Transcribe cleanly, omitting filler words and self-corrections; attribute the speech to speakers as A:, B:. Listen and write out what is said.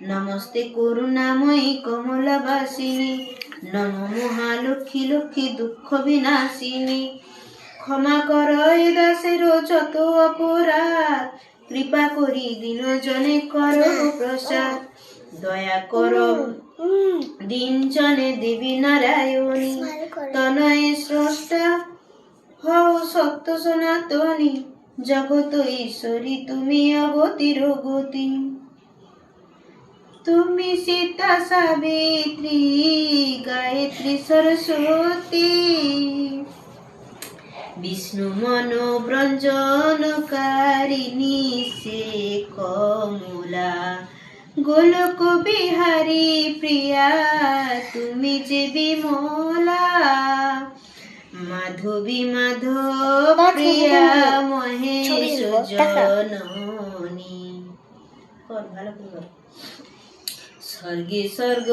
A: নমস্তে করুণাময়ী কমলবাসিনী, নম মহালক্ষ্মী লক্ষ্মী দুঃখ বিনাশিনী। ক্ষমা কর এ দাসের যত অপরাধ, কৃপা করি দিন জনে কর প্রসাদ। দয়া কর দিন জনে দেবী নারায়ণী, তনয়ে স্রষ্টা হও সত্য সনাতনী। জগত ঈশ্বরী তুমি অবতীর গতি, তুমি সীতা সাবিত্রী গায়ত্রী সরস্বতী। বিষ্ণু মনোব্রঞ্জনকারিণী সে কমলা, গোলক বিহারী প্রিয়া তুমি যে বিমলা। মাধবী মাধব প্রিয়া মহেশ জননী। স্বর্গে স্বর্গ